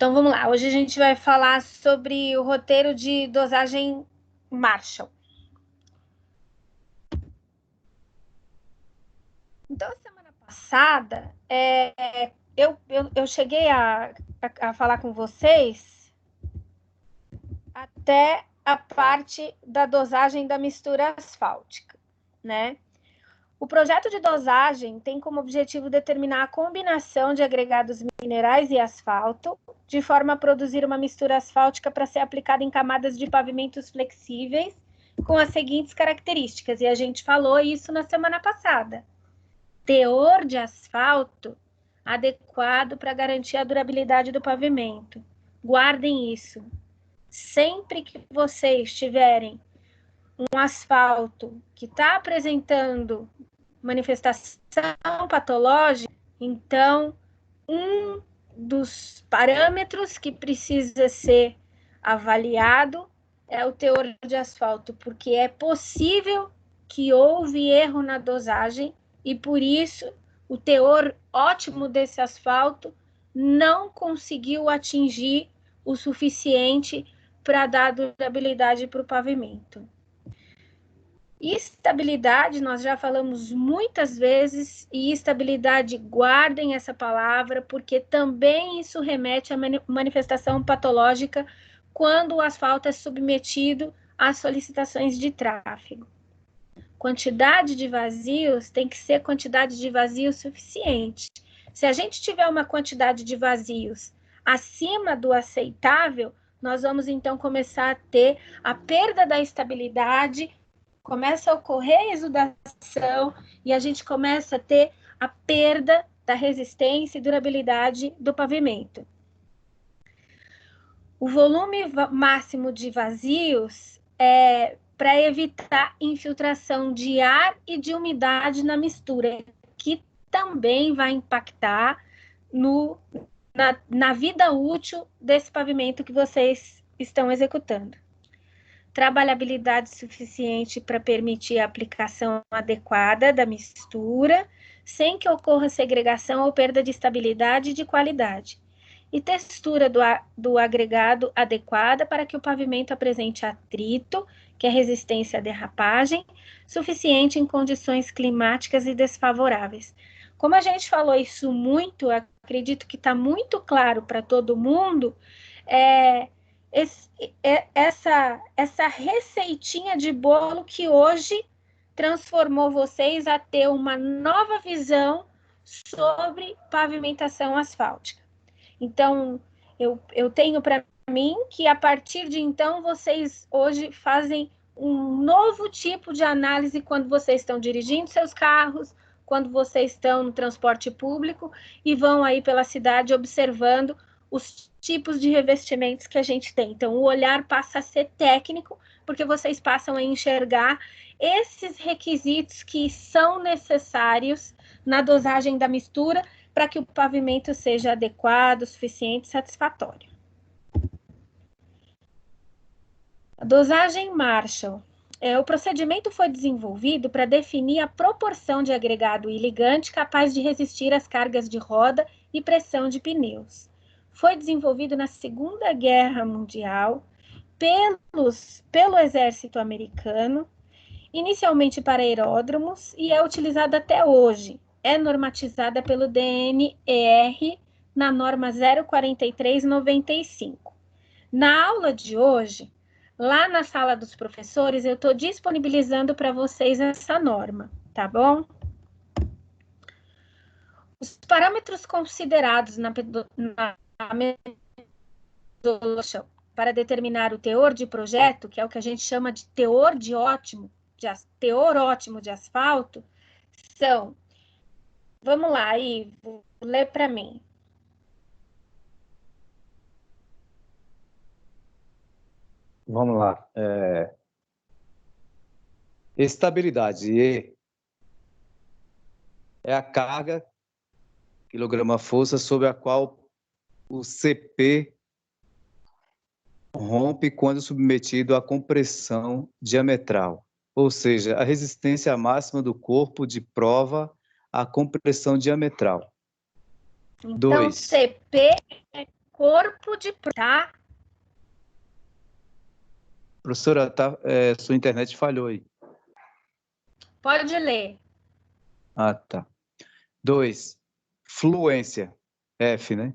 Então, vamos lá. Hoje a gente vai falar sobre o roteiro de dosagem Marshall. Então, semana passada, eu cheguei a falar com vocês até a parte da dosagem da mistura asfáltica, né? O projeto de dosagem tem como objetivo determinar a combinação de agregados minerais e asfalto, de forma a produzir uma mistura asfáltica para ser aplicada em camadas de pavimentos flexíveis, com as seguintes características, e a gente falou isso na semana passada. Teor de asfalto adequado para garantir a durabilidade do pavimento. Guardem isso. Sempre que vocês tiverem um asfalto que está apresentando manifestação patológica, então um dos parâmetros que precisa ser avaliado é o teor de asfalto, porque é possível que houve erro na dosagem e por isso o teor ótimo desse asfalto não conseguiu atingir o suficiente para dar durabilidade para o pavimento. Estabilidade, nós já falamos muitas vezes, e estabilidade, guardem essa palavra, porque também isso remete à manifestação patológica quando o asfalto é submetido às solicitações de tráfego. Quantidade de vazios tem que ser quantidade de vazios suficiente. Se a gente tiver uma quantidade de vazios acima do aceitável, nós vamos então começar a ter a perda da estabilidade, começa a ocorrer exudação e a gente começa a ter a perda da resistência e durabilidade do pavimento. O volume máximo de vazios é para evitar infiltração de ar e de umidade na mistura, que também vai impactar na vida útil desse pavimento que vocês estão executando. Trabalhabilidade suficiente para permitir a aplicação adequada da mistura, sem que ocorra segregação ou perda de estabilidade e de qualidade. E textura do agregado adequada para que o pavimento apresente atrito, que é resistência à derrapagem, suficiente em condições climáticas e desfavoráveis. Como a gente falou isso muito, acredito que está muito claro para todo mundo, essa receitinha de bolo que hoje transformou vocês a ter uma nova visão sobre pavimentação asfáltica. Então, eu tenho para mim que a partir de então vocês hoje fazem um novo tipo de análise quando vocês estão dirigindo seus carros, quando vocês estão no transporte público e vão aí pela cidade observando os tipos de revestimentos que a gente tem. Então, o olhar passa a ser técnico, porque vocês passam a enxergar esses requisitos que são necessários na dosagem da mistura para que o pavimento seja adequado, suficiente, satisfatório. A dosagem Marshall. O procedimento foi desenvolvido para definir a proporção de agregado irrigante capaz de resistir às cargas de roda e pressão de pneus. Foi desenvolvido na Segunda Guerra Mundial pelo exército americano, inicialmente para aeródromos, e é utilizado até hoje. É normatizada pelo DNER na norma 04395. Na aula de hoje, lá na sala dos professores, eu estou disponibilizando para vocês essa norma, tá bom? Os parâmetros considerados na metodologia para determinar o teor de projeto, que é o que a gente chama de teor ótimo de asfalto, são... Vamos lá, Ivo, lê para mim. Vamos lá. Estabilidade, E, é a carga, quilograma-força, sobre a qual o CP rompe quando submetido à compressão diametral, ou seja, a resistência máxima do corpo de prova à compressão diametral. Então, 2. CP corpo de prova, tá? Professora, sua internet falhou aí. Pode ler. Ah, tá. 2. Fluência. F, né?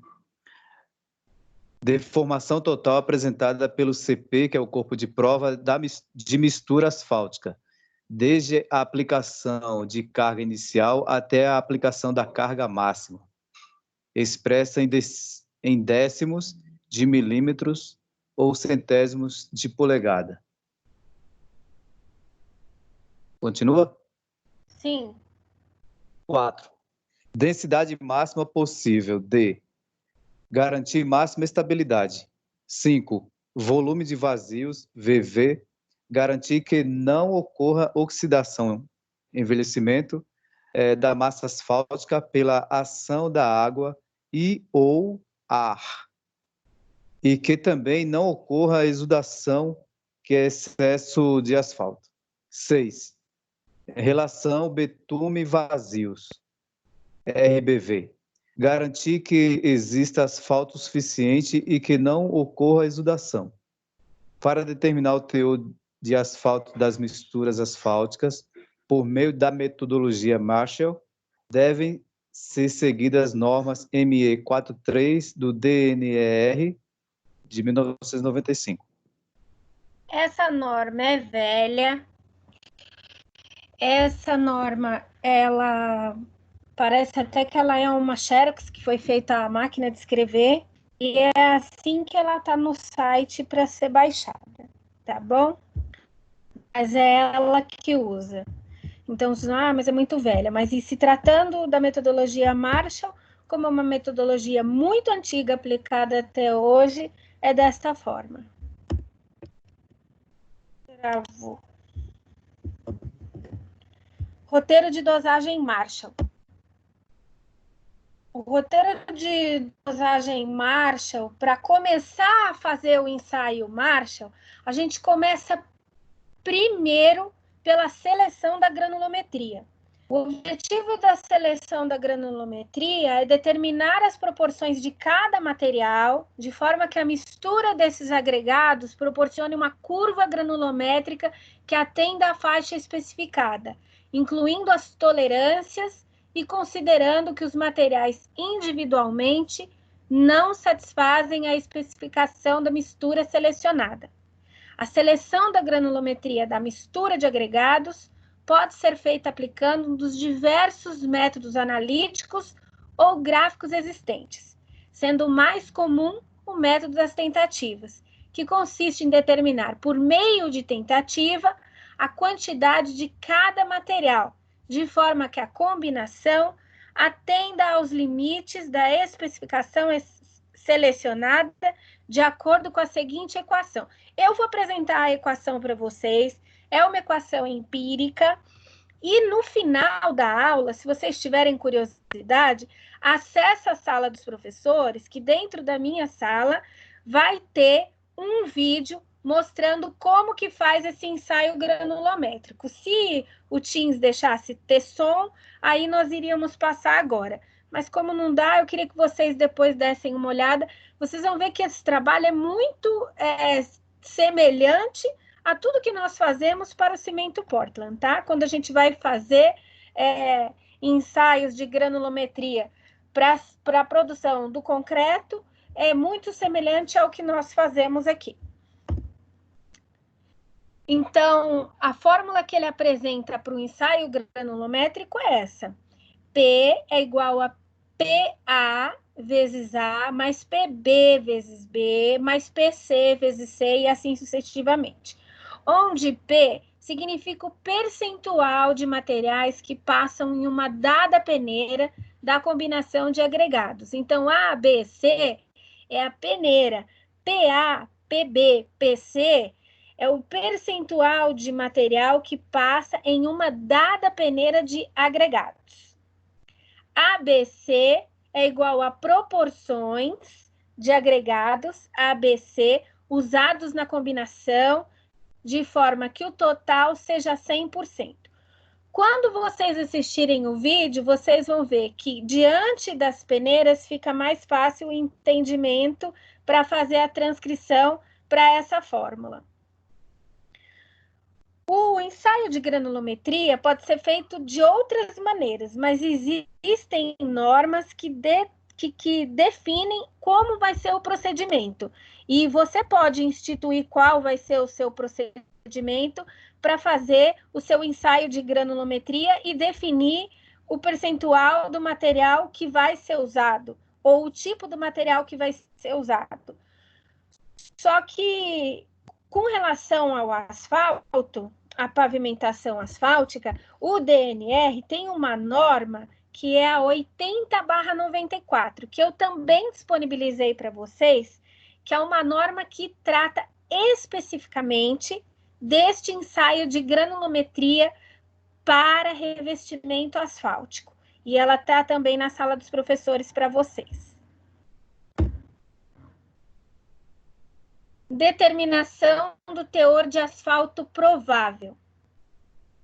Deformação total apresentada pelo CP, que é o corpo de prova de mistura asfáltica, desde a aplicação de carga inicial até a aplicação da carga máxima, expressa em décimos de milímetros ou centésimos de polegada. Continua? Sim. 4. Densidade máxima possível de garantir máxima estabilidade. 5. Volume de vazios, VV, garantir que não ocorra oxidação, envelhecimento da massa asfáltica pela ação da água e ou ar. E que também não ocorra exudação, que é excesso de asfalto. 6. Relação betume-vazios, RBV. Garantir que exista asfalto suficiente e que não ocorra exudação. Para determinar o teor de asfalto das misturas asfálticas, por meio da metodologia Marshall, devem ser seguidas normas ME 43 do DNER de 1995. Essa norma é velha. Essa norma, ela parece até que ela é uma Xerox que foi feita à máquina de escrever. E é assim que ela está no site para ser baixada, tá bom? Mas é ela que usa. Então, mas é muito velha. Mas e se tratando da metodologia Marshall, como é uma metodologia muito antiga, aplicada até hoje, é desta forma. Travou. Roteiro de dosagem Marshall. O roteiro de dosagem Marshall, para começar a fazer o ensaio Marshall, a gente começa primeiro pela seleção da granulometria. O objetivo da seleção da granulometria é determinar as proporções de cada material, de forma que a mistura desses agregados proporcione uma curva granulométrica que atenda à faixa especificada, incluindo as tolerâncias e considerando que os materiais individualmente não satisfazem a especificação da mistura selecionada. A seleção da granulometria da mistura de agregados pode ser feita aplicando um dos diversos métodos analíticos ou gráficos existentes, sendo o mais comum o método das tentativas, que consiste em determinar, por meio de tentativa, a quantidade de cada material, de forma que a combinação atenda aos limites da especificação selecionada de acordo com a seguinte equação. Eu vou apresentar a equação para vocês, é uma equação empírica, e no final da aula, se vocês tiverem curiosidade, acesse a sala dos professores, que dentro da minha sala vai ter um vídeo mostrando como que faz esse ensaio granulométrico. Se o Teams deixasse ter som, aí nós iríamos passar agora. Mas como não dá, eu queria que vocês depois dessem uma olhada. Vocês vão ver que esse trabalho é muito semelhante a tudo que nós fazemos para o cimento Portland, tá? Quando a gente vai fazer ensaios de granulometria para a produção do concreto, é muito semelhante ao que nós fazemos aqui. Então, a fórmula que ele apresenta para o ensaio granulométrico é essa. P é igual a PA vezes A mais PB vezes B mais PC vezes C e assim sucessivamente. Onde P significa o percentual de materiais que passam em uma dada peneira da combinação de agregados. Então, A, B, C é a peneira, PA, PB, PC é o percentual de material que passa em uma dada peneira de agregados. ABC é igual a proporções de agregados ABC usados na combinação de forma que o total seja 100%. Quando vocês assistirem o vídeo, vocês vão ver que diante das peneiras fica mais fácil o entendimento para fazer a transcrição para essa fórmula. O ensaio de granulometria pode ser feito de outras maneiras, mas existem normas que definem como vai ser o procedimento. E você pode instituir qual vai ser o seu procedimento para fazer o seu ensaio de granulometria e definir o percentual do material que vai ser usado, ou o tipo do material que vai ser usado. Só que, com relação ao asfalto, a pavimentação asfáltica, o DNR tem uma norma que é a 80/94, que eu também disponibilizei para vocês, que é uma norma que trata especificamente deste ensaio de granulometria para revestimento asfáltico. E ela está também na sala dos professores para vocês. Determinação do teor de asfalto provável.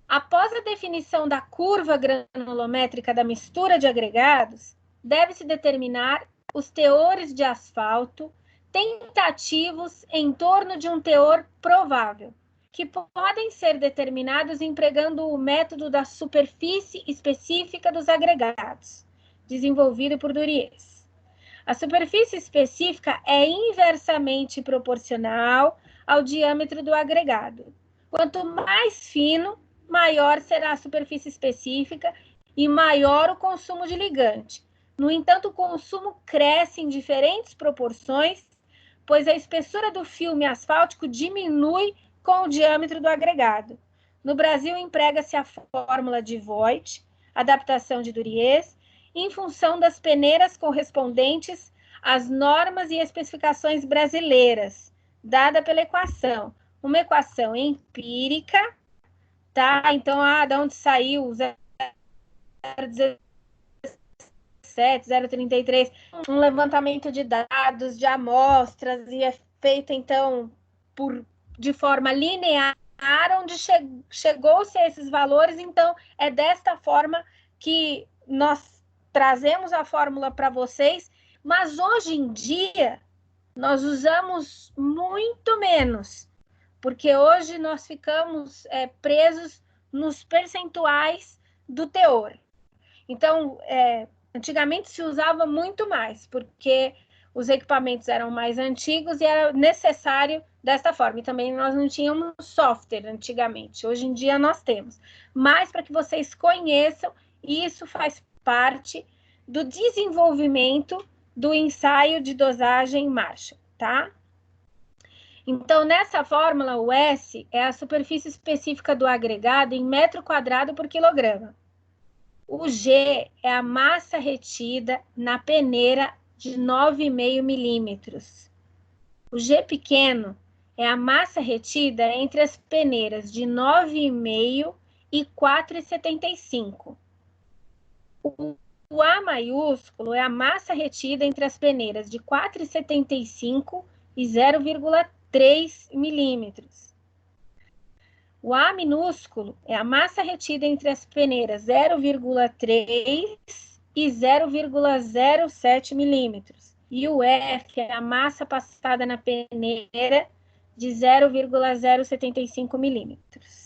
Após a definição da curva granulométrica da mistura de agregados, deve-se determinar os teores de asfalto tentativos em torno de um teor provável, que podem ser determinados empregando o método da superfície específica dos agregados, desenvolvido por Duries. A superfície específica é inversamente proporcional ao diâmetro do agregado. Quanto mais fino, maior será a superfície específica e maior o consumo de ligante. No entanto, o consumo cresce em diferentes proporções, pois a espessura do filme asfáltico diminui com o diâmetro do agregado. No Brasil, emprega-se a fórmula de Voigt, adaptação de Duries, em função das peneiras correspondentes às normas e especificações brasileiras, dada pela equação. Uma equação empírica, tá? Então, da onde saiu 0,17, 0,33, um levantamento de dados, de amostras, e é feito, então, de forma linear, onde chegou-se a esses valores. Então, é desta forma que nós trazemos a fórmula para vocês, mas hoje em dia nós usamos muito menos, porque hoje nós ficamos presos nos percentuais do teor. Então, antigamente se usava muito mais, porque os equipamentos eram mais antigos e era necessário desta forma. E também nós não tínhamos software antigamente, hoje em dia nós temos. Mas para que vocês conheçam, isso faz parte do desenvolvimento do ensaio de dosagem Marshall, tá? Então, nessa fórmula, o S é a superfície específica do agregado em metro quadrado por quilograma. O G é a massa retida na peneira de 9,5 milímetros. O G pequeno é a massa retida entre as peneiras de 9,5 e 4,75. O A maiúsculo é a massa retida entre as peneiras de 4,75 e 0,3 milímetros. O A minúsculo é a massa retida entre as peneiras 0,3 e 0,07 milímetros. E o F é a massa passada na peneira de 0,075 milímetros.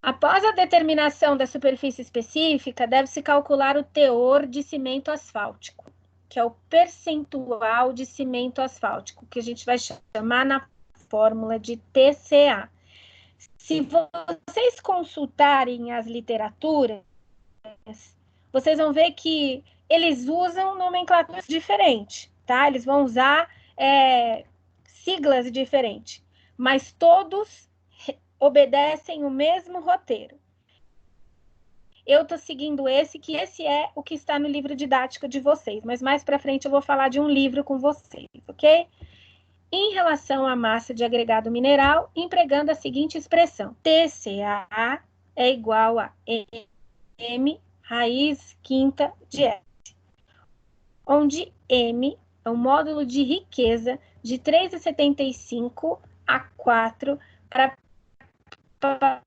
Após a determinação da superfície específica, deve-se calcular o teor de cimento asfáltico, que é o percentual de cimento asfáltico, que a gente vai chamar na fórmula de TCA. Se vocês consultarem as literaturas, vocês vão ver que eles usam nomenclaturas diferentes, tá? Eles vão usar siglas diferentes, mas todos obedecem o mesmo roteiro. Eu estou seguindo que esse é o que está no livro didático de vocês, mas mais para frente eu vou falar de um livro com vocês, ok? Em relação à massa de agregado mineral, empregando a seguinte expressão: TCA é igual a M raiz quinta de S. onde M é o módulo de riqueza de 3,75 a 4 para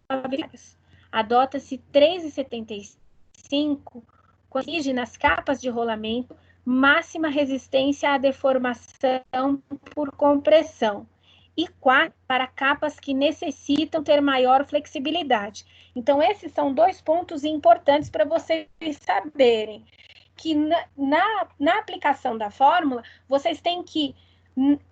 pavimentos. Adota-se 3,75 quando exige nas capas de rolamento máxima resistência à deformação por compressão, e 4 para capas que necessitam ter maior flexibilidade. Então, esses são dois pontos importantes para vocês saberem, que na aplicação da fórmula, vocês têm que,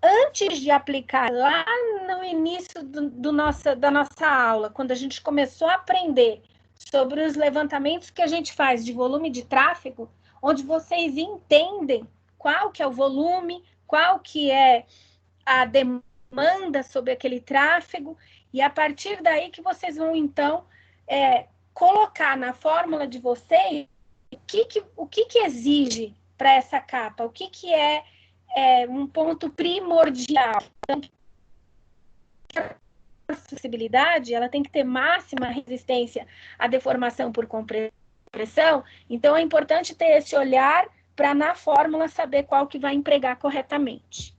antes de aplicar, lá no início da nossa aula, quando a gente começou a aprender sobre os levantamentos que a gente faz de volume de tráfego, onde vocês entendem qual que é o volume, qual que é a demanda sobre aquele tráfego, e a partir daí que vocês vão, então, colocar na fórmula de vocês o que exige para essa capa, o que é um ponto primordial. Então, a flexibilidade, ela tem que ter máxima resistência à deformação por compressão, então é importante ter esse olhar para, na fórmula, saber qual que vai empregar corretamente.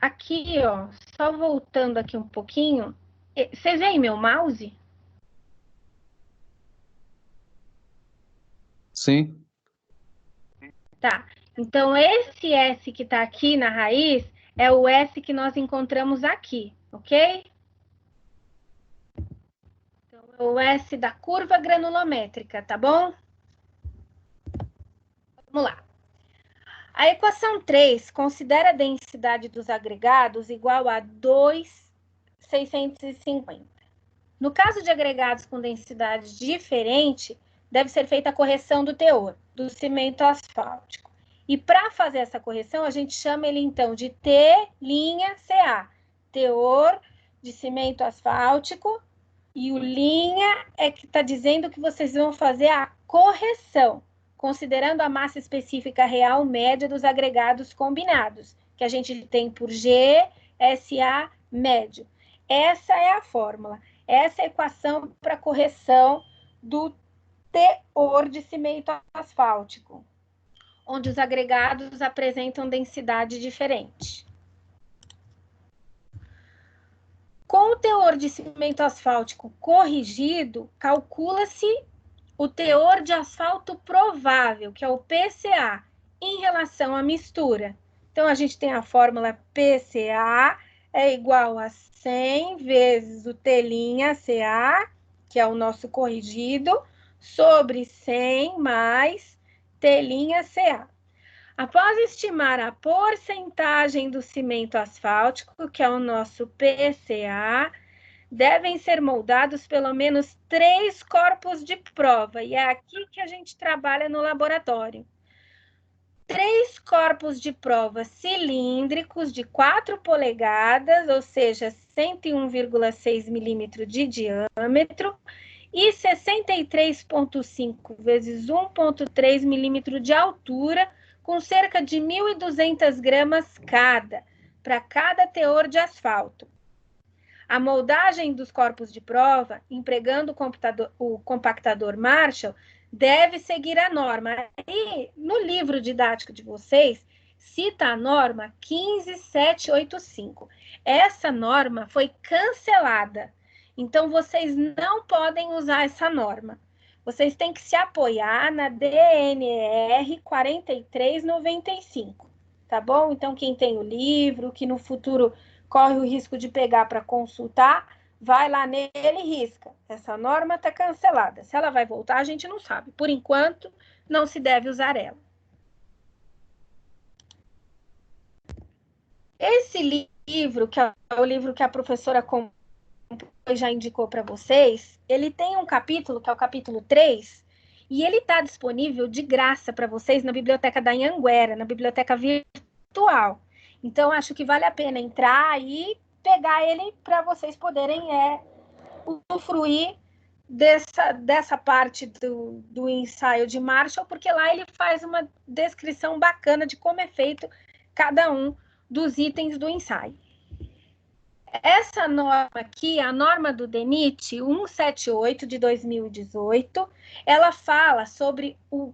Aqui, ó, só voltando aqui um pouquinho, vocês veem meu mouse? Sim. Tá. Então, esse S que está aqui na raiz é o S que nós encontramos aqui, ok? Então, é o S da curva granulométrica, tá bom? Vamos lá. A equação 3 considera a densidade dos agregados igual a 2,650. No caso de agregados com densidade diferente, deve ser feita a correção do teor do cimento asfáltico. E para fazer essa correção, a gente chama ele então de T'(CA), teor de cimento asfáltico, e o linha é que está dizendo que vocês vão fazer a correção, considerando a massa específica real média dos agregados combinados, que a gente tem por G, SA médio. Essa é a fórmula, essa é a equação para correção do teor de cimento asfáltico, onde os agregados apresentam densidade diferente. Com o teor de cimento asfáltico corrigido, calcula-se o teor de asfalto provável, que é o PCA, em relação à mistura. Então, a gente tem a fórmula PCA é igual a 100 vezes o T'(CA), que é o nosso corrigido, sobre 100 mais T'(CA). Após estimar a porcentagem do cimento asfáltico, que é o nosso PCA, devem ser moldados pelo menos 3 corpos de prova, e é aqui que a gente trabalha no laboratório. 3 corpos de prova cilíndricos de 4 polegadas, ou seja, 101,6 milímetros de diâmetro, e 63,5 vezes 1,3 milímetro de altura, com cerca de 1.200 gramas para cada teor de asfalto. A moldagem dos corpos de prova, empregando o compactador Marshall, deve seguir a norma. E no livro didático de vocês, cita a norma 15785. Essa norma foi cancelada, então vocês não podem usar essa norma. Vocês têm que se apoiar na DNR 4395, tá bom? Então, quem tem o livro, que no futuro corre o risco de pegar para consultar, vai lá nele e risca. Essa norma está cancelada. Se ela vai voltar, a gente não sabe. Por enquanto, não se deve usar ela. Esse livro, que é o livro que a professora já indicou para vocês, ele tem um capítulo, que é o capítulo 3, e ele está disponível de graça para vocês na biblioteca da Anhanguera, na biblioteca virtual. Então, acho que vale a pena entrar e pegar ele para vocês poderem usufruir dessa parte do ensaio de Marshall, porque lá ele faz uma descrição bacana de como é feito cada um dos itens do ensaio. Essa norma aqui, a norma do DENIT 178 de 2018, ela fala sobre o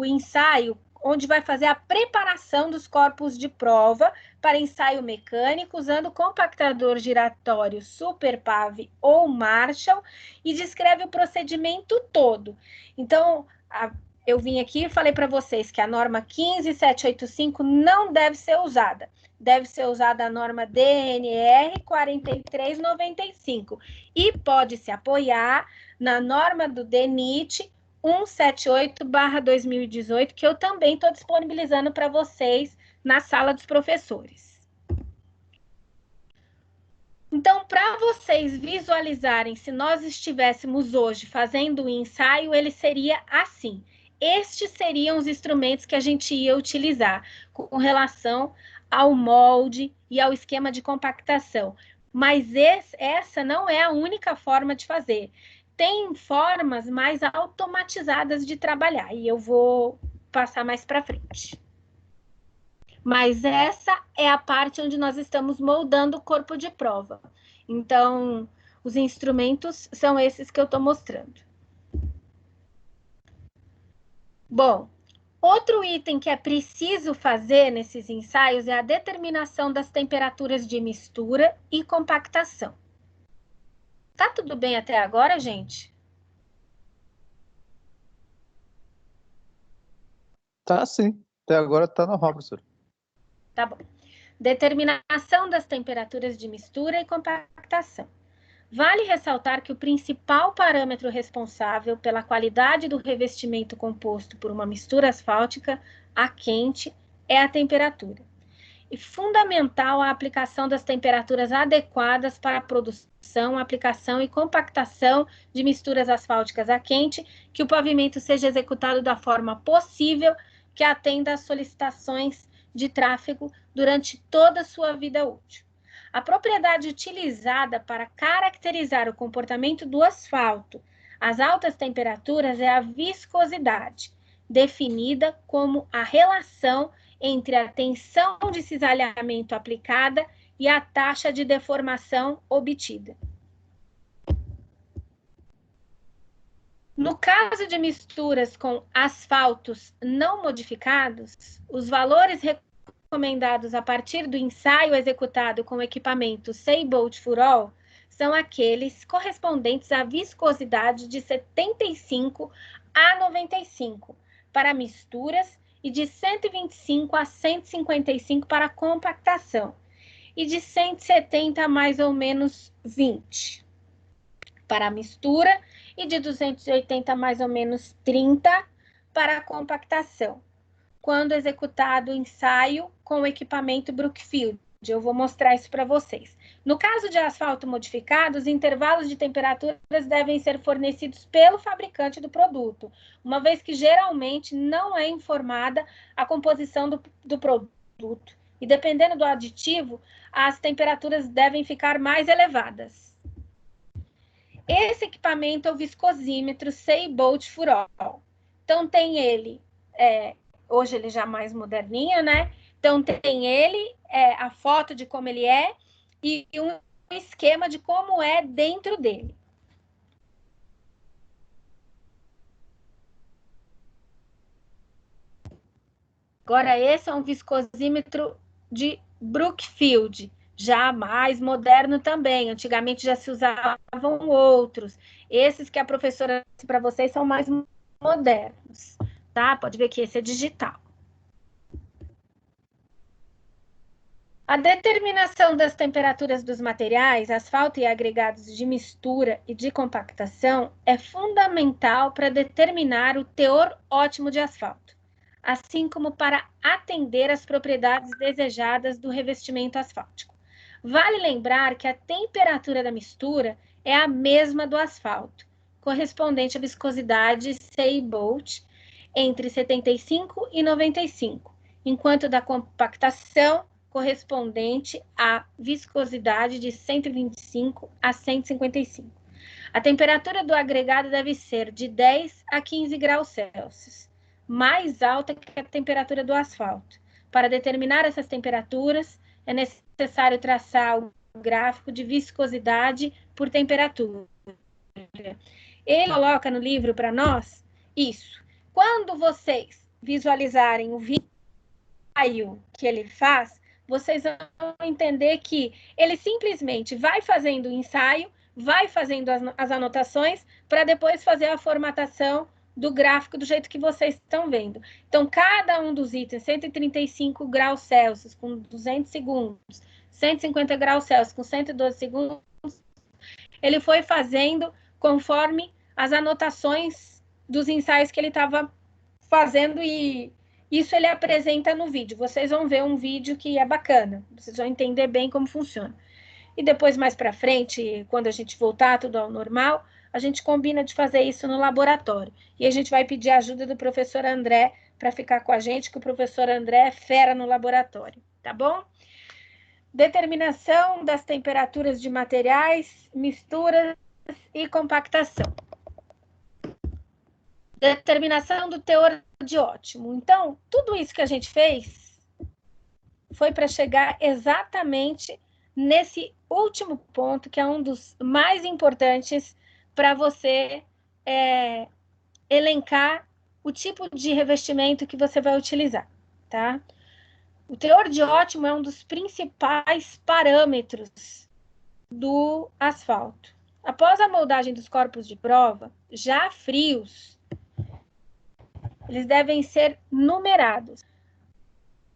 ensaio onde vai fazer a preparação dos corpos de prova para ensaio mecânico usando compactador giratório Super PAV ou Marshall e descreve o procedimento todo. Então, eu vim aqui e falei para vocês que a norma 15785 não deve ser usada. Deve ser usada a norma DNR 4395 e pode se apoiar na norma do DENIT 178/2018, que eu também estou disponibilizando para vocês na sala dos professores. Então, para vocês visualizarem, se nós estivéssemos hoje fazendo o ensaio, ele seria assim. Estes seriam os instrumentos que a gente ia utilizar com relação ao molde e ao esquema de compactação. Mas essa não é a única forma de fazer. Tem formas mais automatizadas de trabalhar, e eu vou passar mais para frente. Mas essa é a parte onde nós estamos moldando o corpo de prova. Então, os instrumentos são esses que eu estou mostrando. Bom, outro item que é preciso fazer nesses ensaios é a determinação das temperaturas de mistura e compactação. Tá tudo bem até agora, gente? Tá sim. Até agora tá normal, professor. Tá bom. Determinação das temperaturas de mistura e compactação. Vale ressaltar que o principal parâmetro responsável pela qualidade do revestimento composto por uma mistura asfáltica a quente é a temperatura. E fundamental a aplicação das temperaturas adequadas para a produção, aplicação e compactação de misturas asfálticas a quente, que o pavimento seja executado da forma possível que atenda às solicitações de tráfego durante toda a sua vida útil. A propriedade utilizada para caracterizar o comportamento do asfalto às altas temperaturas é a viscosidade, definida como a relação entre a tensão de cisalhamento aplicada e a taxa de deformação obtida. No caso de misturas com asfaltos não modificados, os valores recomendados a partir do ensaio executado com o equipamento Seibold Furol são aqueles correspondentes à viscosidade de 75 a 95 para misturas e de 125 a 155 para compactação e de 170 a mais ou menos 20 para a mistura e de 280 a mais ou menos 30 para a compactação, quando executado o ensaio com o equipamento Brookfield. Eu vou mostrar isso para vocês. No caso de asfalto modificado, os intervalos de temperaturas devem ser fornecidos pelo fabricante do produto, uma vez que geralmente não é informada a composição do produto. E dependendo do aditivo, as temperaturas devem ficar mais elevadas. Esse equipamento é o viscosímetro Seibold Furol. Então, tem ele, hoje ele já mais moderninho, né? Então, tem ele, a foto de como ele é e um esquema de como é dentro dele. Agora, esse é um viscosímetro de Brookfield, já mais moderno também. Antigamente já se usavam outros. Esses que a professora disse para vocês são mais modernos, tá? Pode ver que esse é digital. A determinação das temperaturas dos materiais, asfalto e agregados de mistura e de compactação é fundamental para determinar o teor ótimo de asfalto, assim como para atender às propriedades desejadas do revestimento asfáltico. Vale lembrar que a temperatura da mistura é a mesma do asfalto, correspondente à viscosidade Seibold entre 75 e 95, enquanto da compactação correspondente à viscosidade de 125 a 155. A temperatura do agregado deve ser de 10 a 15 graus Celsius, mais alta que a temperatura do asfalto. Para determinar essas temperaturas, é necessário traçar o gráfico de viscosidade por temperatura. Ele coloca no livro para nós isso. Quando vocês visualizarem o ensaio que ele faz, vocês vão entender que ele simplesmente vai fazendo o ensaio, vai fazendo as anotações para depois fazer a formatação do gráfico do jeito que vocês estão vendo. Então, cada um dos itens, 135 graus Celsius com 200 segundos, 150 graus Celsius com 112 segundos, ele foi fazendo conforme as anotações dos ensaios que ele estava fazendo, e isso ele apresenta no vídeo. Vocês vão ver um vídeo que é bacana, vocês vão entender bem como funciona. E depois, mais para frente, quando a gente voltar tudo ao normal, a gente combina de fazer isso no laboratório. E a gente vai pedir a ajuda do professor André para ficar com a gente, que o professor André é fera no laboratório, tá bom? Determinação das temperaturas de materiais, misturas e compactação. Determinação do teor de ótimo. Então, tudo isso que a gente fez foi para chegar exatamente nesse último ponto, que é um dos mais importantes para você elencar o tipo de revestimento que você vai utilizar, tá? O teor de ótimo é um dos principais parâmetros do asfalto. Após a moldagem dos corpos de prova, já frios, eles devem ser numerados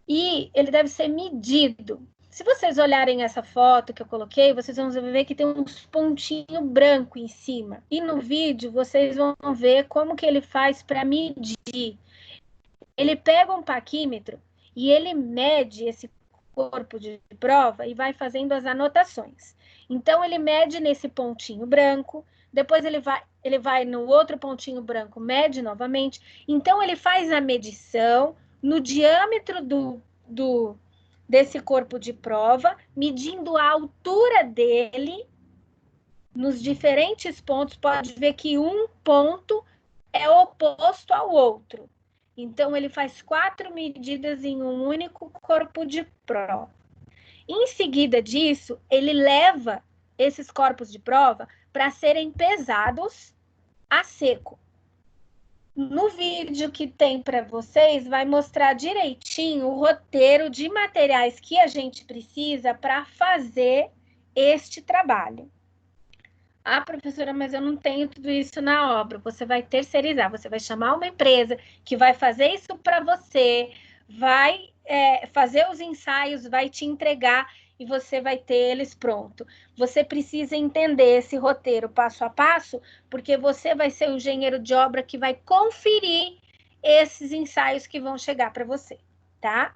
e ele deve ser medido. Se vocês olharem essa foto que eu coloquei, vocês vão ver que tem uns pontinhos branco em cima. E no vídeo vocês vão ver como que ele faz para medir. Ele pega um paquímetro e ele mede esse corpo de prova e vai fazendo as anotações. Então, ele mede nesse pontinho branco, depois ele vai no outro pontinho branco, mede novamente. Então, ele faz a medição no diâmetro desse corpo de prova, medindo a altura dele nos diferentes pontos. Pode ver que um ponto é oposto ao outro. Então, ele faz 4 medidas em um único corpo de prova. Em seguida disso, ele leva esses corpos de prova para serem pesados a seco. No vídeo que tem para vocês, vai mostrar direitinho o roteiro de materiais que a gente precisa para fazer este trabalho. Ah, professora, mas eu não tenho tudo isso na obra. Você vai terceirizar, você vai chamar uma empresa que vai fazer isso para você, vai fazer os ensaios, vai te entregar e você vai ter eles pronto. Você precisa entender esse roteiro passo a passo, porque você vai ser o engenheiro de obra que vai conferir esses ensaios que vão chegar para você, tá?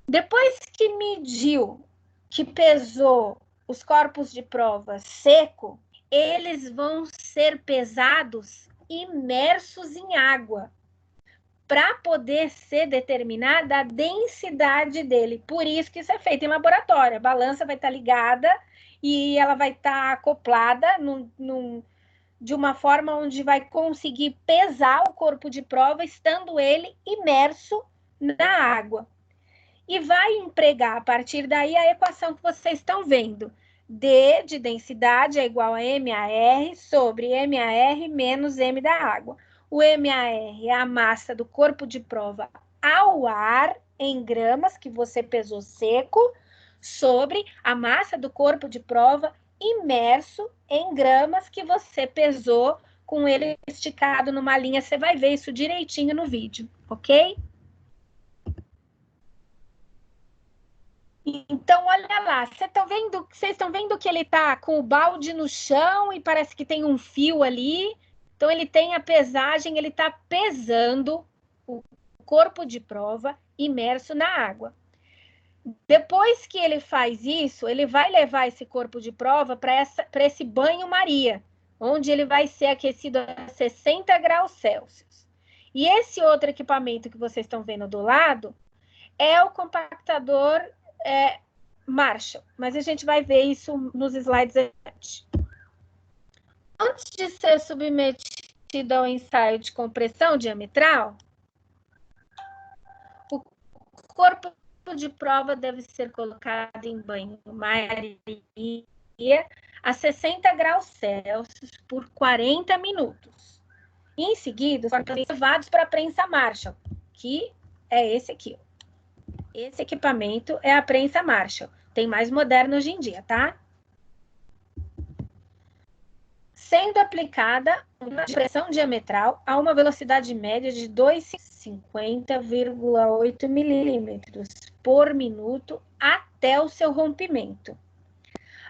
Depois que mediu, que pesou os corpos de prova seco, eles vão ser pesados imersos em água para poder ser determinada a densidade dele. Por isso que isso é feito em laboratório. A balança vai estar ligada e ela vai estar acoplada de uma forma onde vai conseguir pesar o corpo de prova, estando ele imerso na água. E vai empregar, a partir daí, a equação que vocês estão vendo. D de densidade é igual a MAR sobre MAR menos M da água. O MAR é a massa do corpo de prova ao ar, em gramas, que você pesou seco, sobre a massa do corpo de prova imerso em gramas, que você pesou com ele esticado numa linha. Você vai ver isso direitinho no vídeo, ok? Então, olha lá, vocês estão vendo que ele está com o balde no chão e parece que tem um fio ali. Então, ele tem a pesagem, ele está pesando o corpo de prova imerso na água. Depois que ele faz isso, ele vai levar esse corpo de prova para esse banho-maria, onde ele vai ser aquecido a 60 graus Celsius. E esse outro equipamento que vocês estão vendo do lado é o compactador Marshall, mas a gente vai ver isso nos slides adiante. antes de ser submetido ao ensaio de compressão diametral, o corpo de prova deve ser colocado em banho-maria a 60 graus Celsius por 40 minutos. E, em seguida, foram levados para a prensa Marshall, que é esse aqui. Esse equipamento é a prensa Marshall. Tem mais moderno hoje em dia, tá? Sendo aplicada uma pressão diametral a uma velocidade média de 250,8 milímetros por minuto até o seu rompimento.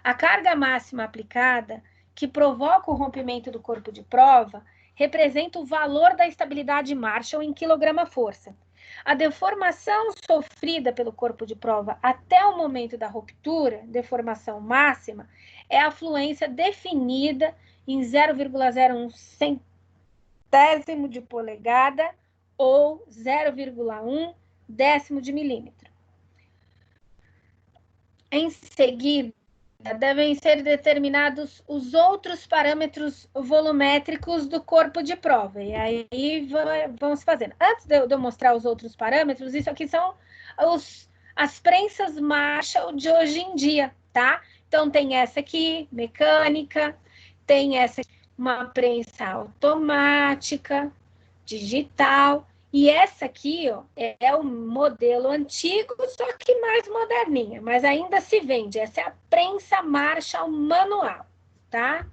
A carga máxima aplicada, que provoca o rompimento do corpo de prova, representa o valor da estabilidade Marshall em quilograma-força. A deformação sofrida pelo corpo de prova até o momento da ruptura, deformação máxima, é a fluência definida em 0,01 centésimo de polegada ou 0,1 décimo de milímetro. Em seguida, devem ser determinados os outros parâmetros volumétricos do corpo de prova. E aí vamos fazendo. Antes de eu mostrar os outros parâmetros, isso aqui são as prensas Marshall de hoje em dia, tá? Então, tem essa aqui, mecânica, tem essa aqui, uma prensa automática, digital. E essa aqui, ó, é o modelo antigo, só que mais moderninha, mas ainda se vende. Essa é a prensa Marshall manual, tá?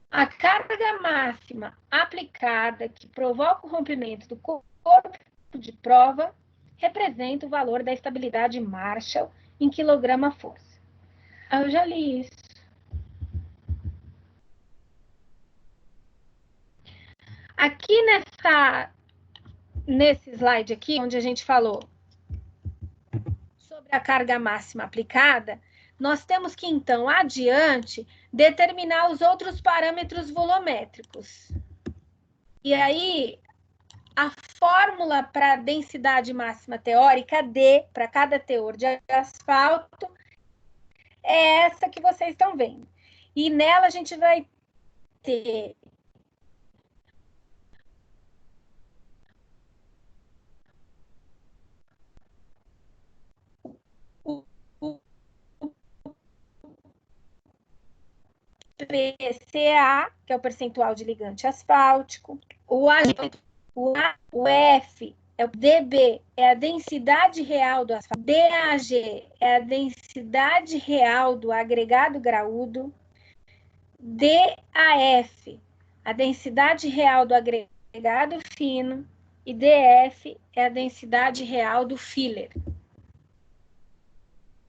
A carga máxima aplicada que provoca o rompimento do corpo de prova representa o valor da estabilidade Marshall em quilograma-força. Eu já li isso. Aqui nesse slide aqui, onde a gente falou sobre a carga máxima aplicada, nós temos que, então, adiante, determinar os outros parâmetros volumétricos. E aí, a fórmula para a densidade máxima teórica, D, para cada teor de asfalto, é essa que vocês estão vendo. E nela a gente vai ter PCA, que é o percentual de ligante asfáltico, o F é o DB, é a densidade real do asfalto, DAG é a densidade real do agregado graúdo, DAF, a densidade real do agregado fino, e DF é a densidade real do filler.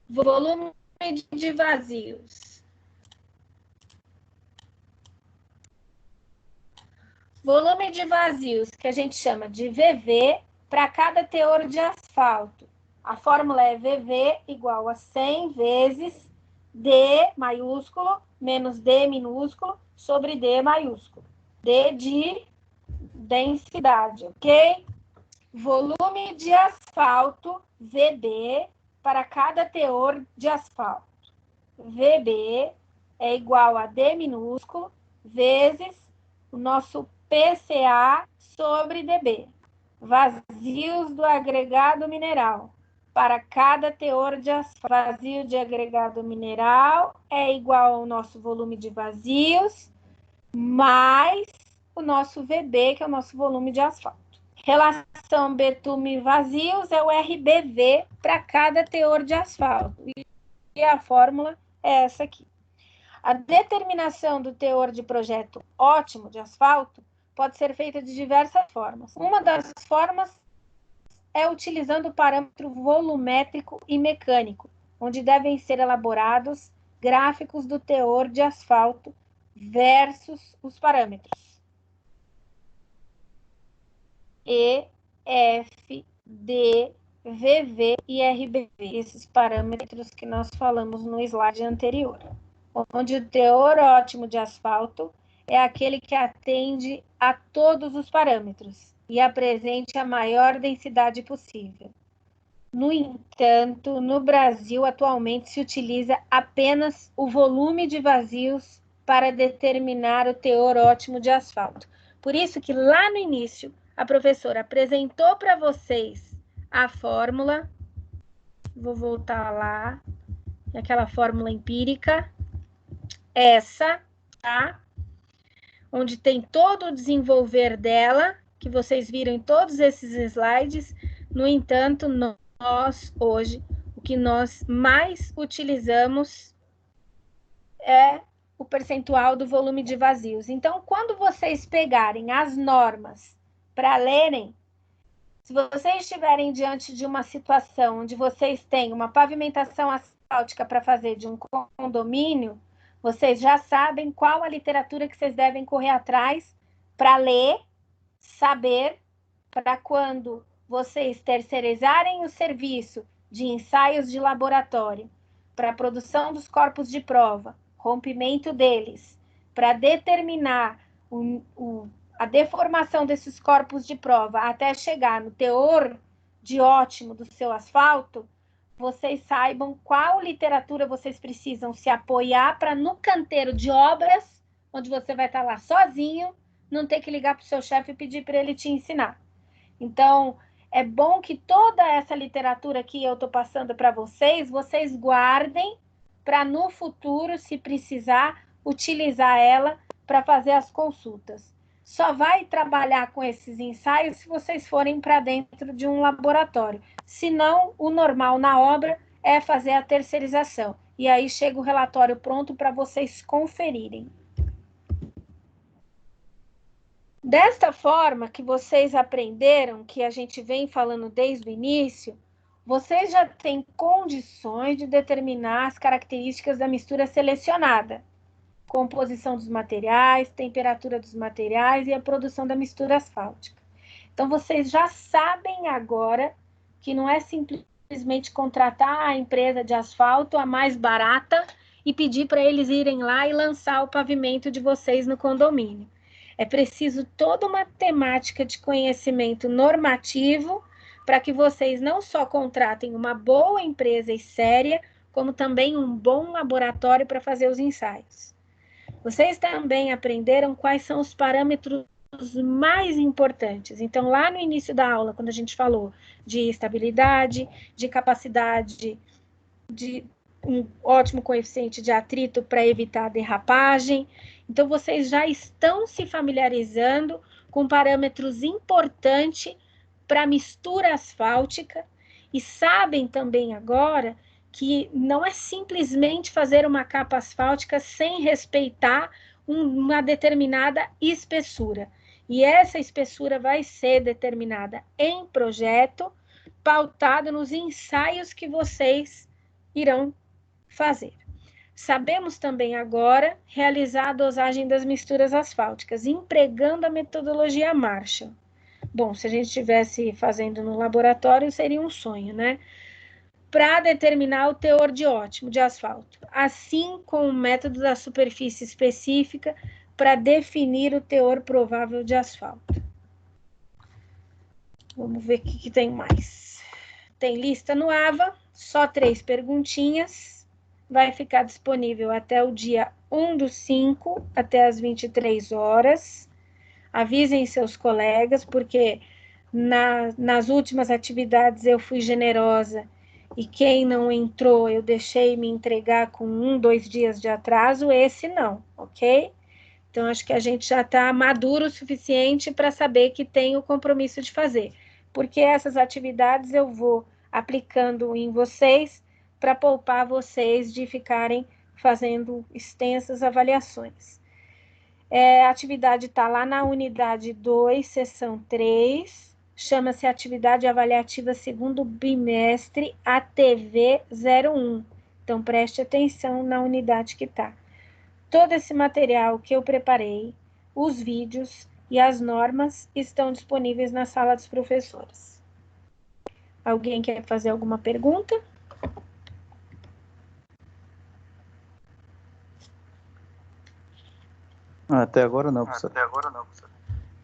Volume de vazios. Volume de vazios, que a gente chama de VV, para cada teor de asfalto. A fórmula é VV igual a 100 vezes D maiúsculo menos D minúsculo sobre D maiúsculo. D de densidade, ok? Volume de asfalto, VB, para cada teor de asfalto. VB é igual a D minúsculo vezes o nosso PCA sobre DB. Vazios do agregado mineral. Para cada teor de asfalto, vazio de agregado mineral é igual ao nosso volume de vazios, mais o nosso VB, que é o nosso volume de asfalto. Relação betume vazios é o RBV para cada teor de asfalto. E a fórmula é essa aqui. A determinação do teor de projeto ótimo de asfalto pode ser feita de diversas formas. Uma das formas é utilizando o parâmetro volumétrico e mecânico, onde devem ser elaborados gráficos do teor de asfalto versus os parâmetros E, F, D, VV e RBV, esses parâmetros que nós falamos no slide anterior, onde o teor ótimo de asfalto é aquele que atende a todos os parâmetros e apresente a maior densidade possível. No entanto, no Brasil, atualmente, se utiliza apenas o volume de vazios para determinar o teor ótimo de asfalto. Por isso que lá no início, a professora apresentou para vocês a fórmula, vou voltar lá, aquela fórmula empírica, essa, tá? Onde tem todo o desenvolver dela, que vocês viram em todos esses slides. No entanto, nós, hoje, o que nós mais utilizamos é o percentual do volume de vazios. Então, quando vocês pegarem as normas para lerem, se vocês estiverem diante de uma situação onde vocês têm uma pavimentação asfáltica para fazer de um condomínio, vocês já sabem qual a literatura que vocês devem correr atrás para ler, saber, para quando vocês terceirizarem o serviço de ensaios de laboratório para a produção dos corpos de prova, rompimento deles, para determinar a deformação desses corpos de prova até chegar no teor de ótimo do seu asfalto, vocês saibam qual literatura vocês precisam se apoiar para no canteiro de obras, onde você vai estar lá sozinho, não ter que ligar para o seu chefe e pedir para ele te ensinar. Então, é bom que toda essa literatura que eu estou passando para vocês guardem para no futuro, se precisar, utilizar ela para fazer as consultas. Só vai trabalhar com esses ensaios se vocês forem para dentro de um laboratório. Senão, o normal na obra é fazer a terceirização. E aí chega o relatório pronto para vocês conferirem. Desta forma que vocês aprenderam, que a gente vem falando desde o início, vocês já têm condições de determinar as características da mistura selecionada. Composição dos materiais, temperatura dos materiais e a produção da mistura asfáltica. Então, vocês já sabem agora que não é simplesmente contratar a empresa de asfalto, a mais barata, e pedir para eles irem lá e lançar o pavimento de vocês no condomínio. É preciso toda uma temática de conhecimento normativo para que vocês não só contratem uma boa empresa e séria, como também um bom laboratório para fazer os ensaios. Vocês também aprenderam quais são os parâmetros mais importantes. Então, lá no início da aula, quando a gente falou de estabilidade, de capacidade, de um ótimo coeficiente de atrito para evitar derrapagem. Então, vocês já estão se familiarizando com parâmetros importantes para a mistura asfáltica e sabem também agora que não é simplesmente fazer uma capa asfáltica sem respeitar uma determinada espessura. E essa espessura vai ser determinada em projeto, pautado nos ensaios que vocês irão fazer. Sabemos também agora realizar a dosagem das misturas asfálticas, empregando a metodologia Marshall. Bom, se a gente estivesse fazendo no laboratório, seria um sonho, né? Para determinar o teor de ótimo de asfalto, assim como o método da superfície específica para definir o teor provável de asfalto. Vamos ver o que tem mais. Tem lista no AVA, só 3 perguntinhas. Vai ficar disponível até o dia 1/5, até as 23 horas. Avisem seus colegas, porque nas últimas atividades eu fui generosa e quem não entrou, eu deixei me entregar com 1, 2 dias de atraso, esse não, ok? Então, acho que a gente já está maduro o suficiente para saber que tem o compromisso de fazer, porque essas atividades eu vou aplicando em vocês para poupar vocês de ficarem fazendo extensas avaliações. A atividade está lá na unidade 2, seção 3, chama-se Atividade Avaliativa Segundo Bimestre, ATV 01. Então, preste atenção na unidade que está. Todo esse material que eu preparei, os vídeos e as normas estão disponíveis na sala dos professores. Alguém quer fazer alguma pergunta? Até agora não, professor.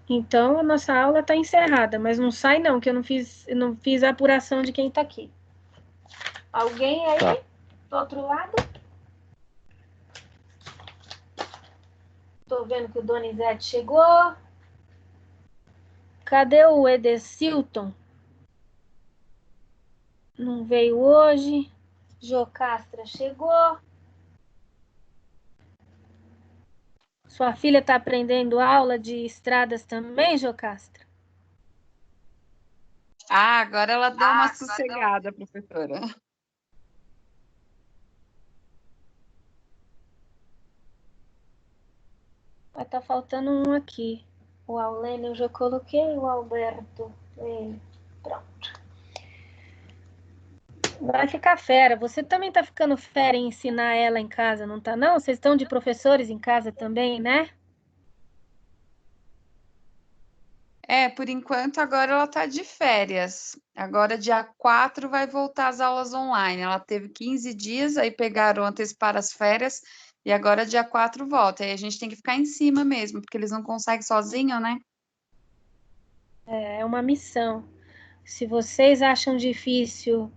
Então, a nossa aula está encerrada, mas não sai não, que eu não fiz a apuração de quem está aqui. Alguém aí, do outro lado? estou vendo que o Donizete chegou. Cadê o Edecilton? Não veio hoje. Jocastra chegou. Sua filha está aprendendo aula de estradas também, Jocastra? Ah, agora ela deu uma sossegada, professora. Vai estar faltando um aqui. O Aulênio eu já coloquei, o Alberto. Pronto. Vai ficar fera. Você também tá ficando fera em ensinar ela em casa, não tá não? Vocês estão de professores em casa também, né? Por enquanto, agora ela está de férias. Agora, dia 4, vai voltar às aulas online. Ela teve 15 dias, aí pegaram, anteciparam as férias, e agora, dia 4, volta. Aí a gente tem que ficar em cima mesmo, porque eles não conseguem sozinho, né? É uma missão. Se vocês acham difícil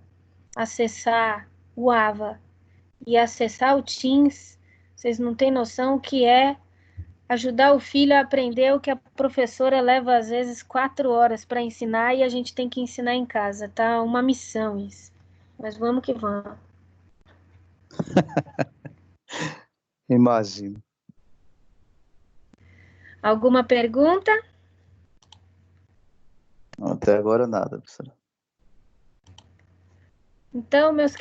acessar o AVA e acessar o Teams, vocês não têm noção o que é ajudar o filho a aprender o que a professora leva, às vezes, 4 horas para ensinar e a gente tem que ensinar em casa, tá? Uma missão isso. Mas vamos que vamos. Imagino. Alguma pergunta? Até agora nada, professora. Então, meus